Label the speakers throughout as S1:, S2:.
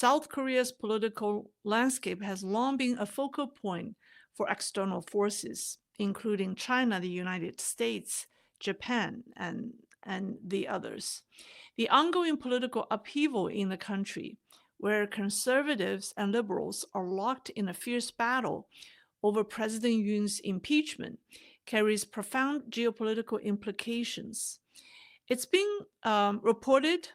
S1: South Korea's political landscape has long been a focal point for external forces, including China, the United States, Japan, and the others. The ongoing political upheaval in the country, where conservatives and liberals are locked in a fierce battle over President Yoon's impeachment, carries profound geopolitical implications. It's being reported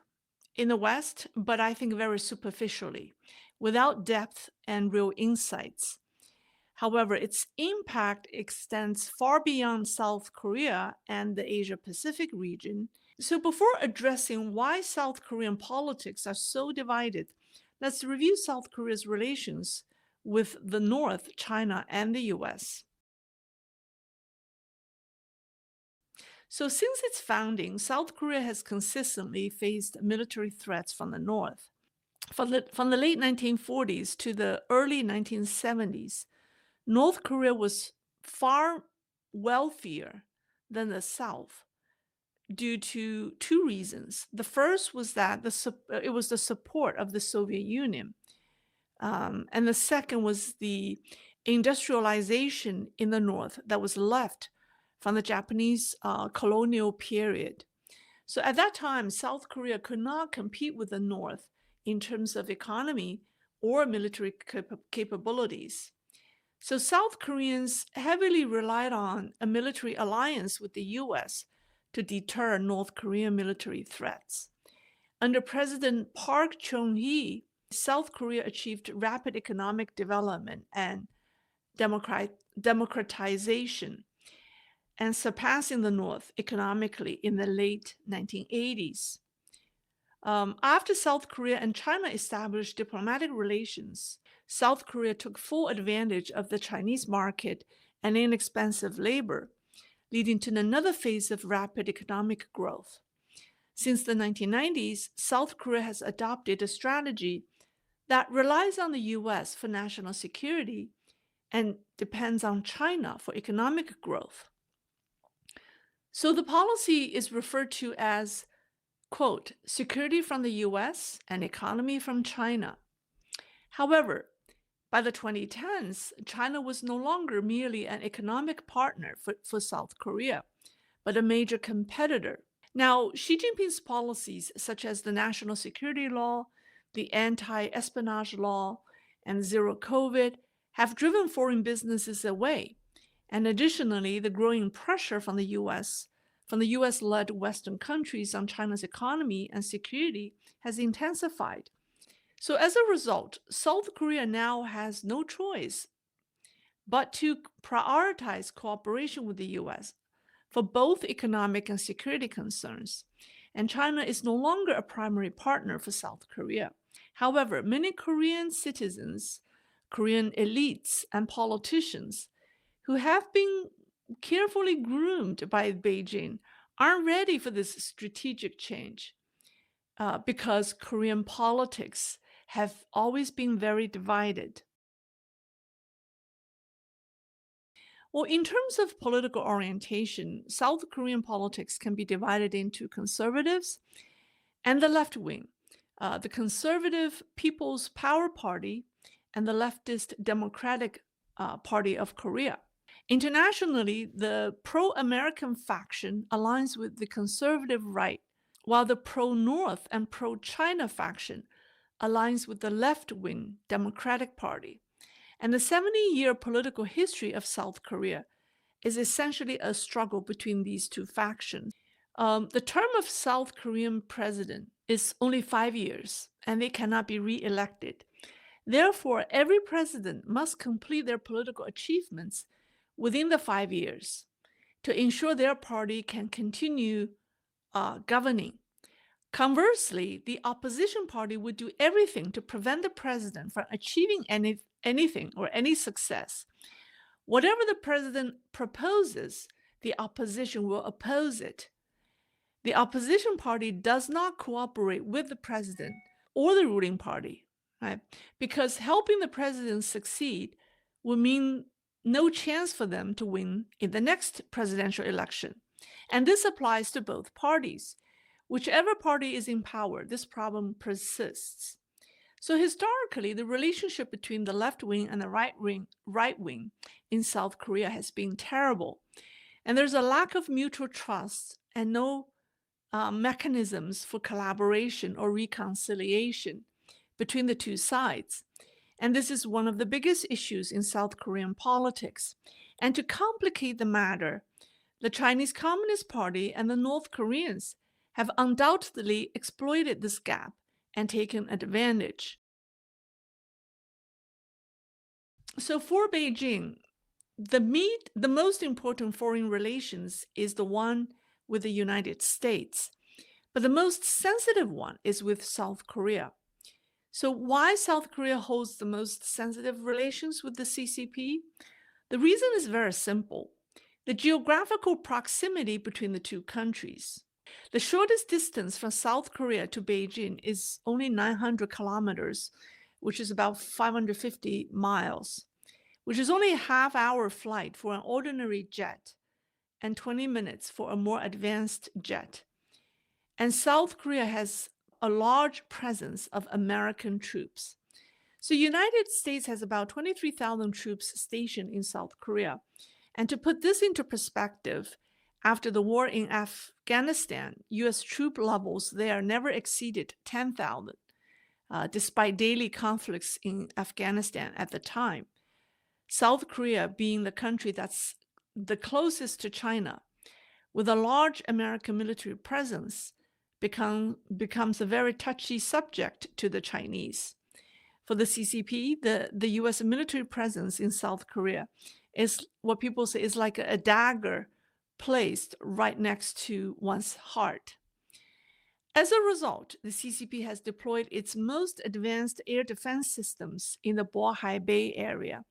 S1: in the West, but I think very superficially, without depth and real insights. However, its impact extends far beyond South Korea and the Asia Pacific region. So, before addressing why South Korean politics are so divided, let's review South Korea's relations with the North, China, and the U.S. So, since its founding, South Korea has consistently faced military threats from the North. From the late 1940s to the early 1970s, North Korea was far wealthier than the South due to two reasons. The first was that it was the support of the Soviet Union, and the second was the industrialization in the North that was left from the Japanese colonial period. So at that time, South Korea could not compete with the North in terms of economy or military capabilities. So South Koreans heavily relied on a military alliance with the U.S. to deter North Korean military threats. Under President Park Chung-hee, South Korea achieved rapid economic development and democratization, and surpassing the North economically in the late 1980s. After South Korea and China established diplomatic relations, South Korea took full advantage of the Chinese market and inexpensive labor, leading to another phase of rapid economic growth. Since the 1990s, South Korea has adopted a strategy that relies on the U.S. for national security and depends on China for economic growth. So the policy is referred to as, quote, security from the U.S. and economy from China. However, by the 2010s, China was no longer merely an economic partner for South Korea, but a major competitor. Now, Xi Jinping's policies, such as the national security law, the anti-espionage law, and zero COVID, have driven foreign businesses away. And additionally, the growing pressure from the U.S.-led Western countries on China's economy and security has intensified. So as a result, South Korea now has no choice but to prioritize cooperation with the U.S. for both economic and security concerns. And China is no longer a primary partner for South Korea. However, many Korean citizens, Korean elites, and politicians who have been carefully groomed by Beijing aren't ready for this strategic change because Korean politics have always been very divided. Well, in terms of political orientation, South Korean politics can be divided into conservatives and the left wing, the conservative People's Power Party and the leftist Democratic Party of Korea. Internationally, the pro-American faction aligns with the conservative right, while the pro-North and pro-China faction aligns with the left-wing Democratic Party. And the 70-year political history of South Korea is essentially a struggle between these two factions. The term of South Korean president is only 5 years, and they cannot be re-elected. Therefore, every president must complete their political achievements within the 5 years to ensure their party can continue governing. Conversely, the opposition party would do everything to prevent the president from achieving anything or any success. Whatever the president proposes, the opposition will oppose it. The opposition party does not cooperate with the president or the ruling party, right? Because helping the president succeed will mean no chance for them to win in the next presidential election. And this applies to both parties. Whichever party is in power, this problem persists. So historically, the relationship between the left wing and the right wing in South Korea has been terrible. And there's a lack of mutual trust and no mechanisms for collaboration or reconciliation between the two sides. And this is one of the biggest issues in South Korean politics. And to complicate the matter, the Chinese Communist Party and the North Koreans have undoubtedly exploited this gap and taken advantage. So for Beijing, the most important foreign relations is the one with the United States, but the most sensitive one is with South Korea. So why South Korea holds the most sensitive relations with the CCP? The reason is very simple. The geographical proximity between the two countries. The shortest distance from South Korea to Beijing is only 900 kilometers, which is about 550 miles, which is only a half-hour flight for an ordinary jet and 20 minutes for a more advanced jet. And South Korea has a large presence of American troops. So United States has about 23,000 troops stationed in South Korea. And to put this into perspective, after the war in Afghanistan, U.S. troop levels there never exceeded 10,000, despite daily conflicts in Afghanistan at the time. South Korea being the country that's the closest to China, with a large American military presence, becomes a very touchy subject to the Chinese. For the CCP, the U.S. military presence in South Korea is what people say is like a dagger placed right next to one's heart. As a result, the CCP has deployed its most advanced air defense systems in the Bohai Bay area.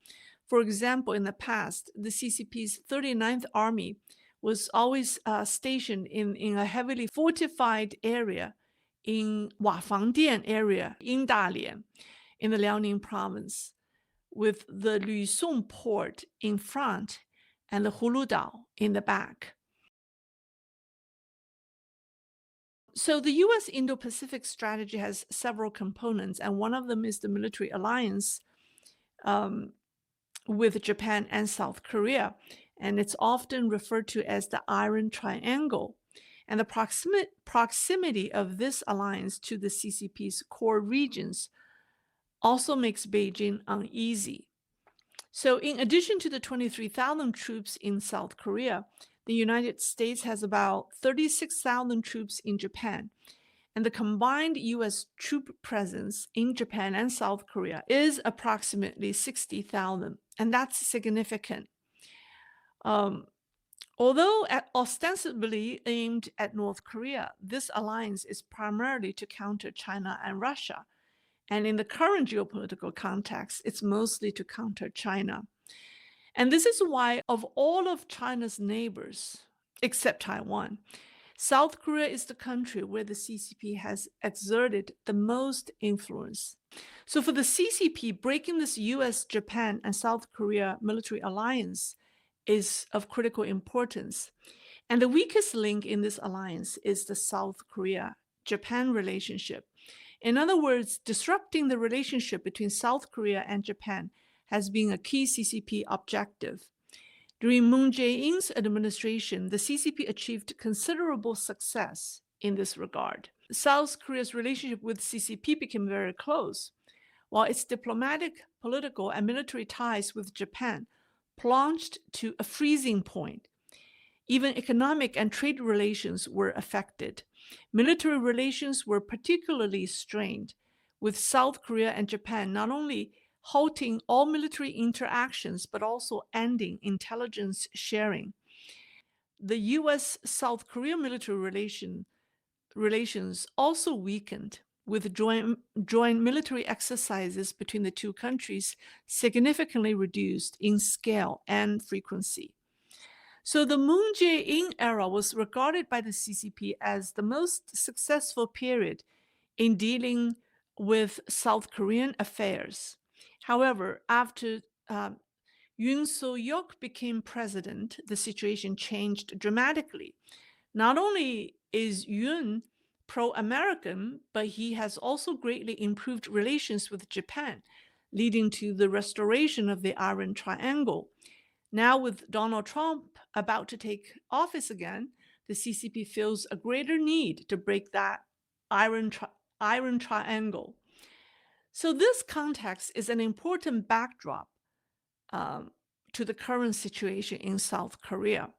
S1: For example, in the past, the CCP's 39th Army was always stationed in a heavily fortified area in Wafangdian area in Dalian, in the Liaoning province, with the Lüsong port in front and the Huludao in the back. So the U.S. Indo-Pacific strategy has several components, and one of them is the military alliance with Japan and South Korea. And it's often referred to as the Iron Triangle. And the proximity of this alliance to the CCP's core regions also makes Beijing uneasy. So in addition to the 23,000 troops in South Korea, the United States has about 36,000 troops in Japan. And the combined U.S. troop presence in Japan and South Korea is approximately 60,000. And that's significant. Although ostensibly aimed at North Korea, this alliance is primarily to counter China and Russia. And in the current geopolitical context, it's mostly to counter China. And this is why, of all of China's neighbors, except Taiwan, South Korea is the country where the CCP has exerted the most influence. So for the CCP, breaking this US, Japan, and South Korea military alliance is of critical importance. And the weakest link in this alliance is the South Korea-Japan relationship. In other words, disrupting the relationship between South Korea and Japan has been a key CCP objective. During Moon Jae-in's administration, the CCP achieved considerable success in this regard. South Korea's relationship with CCP became very close, while its diplomatic, political, and military ties with Japan plunged to a freezing point. Even economic and trade relations were affected. Military relations were particularly strained, with South Korea and Japan not only halting all military interactions, but also ending intelligence sharing. The U.S.-South Korea military relations also weakened, with joint military exercises between the two countries significantly reduced in scale and frequency. So the Moon Jae-in era was regarded by the CCP as the most successful period in dealing with South Korean affairs. However, after Yoon Suk-yeol became president, the situation changed dramatically. Not only is Yoon pro-American, but he has also greatly improved relations with Japan, leading to the restoration of the Iron Triangle. Now, with Donald Trump about to take office again, the CCP feels a greater need to break that iron, iron triangle. So, this context is an important backdrop um, to the current situation in South Korea.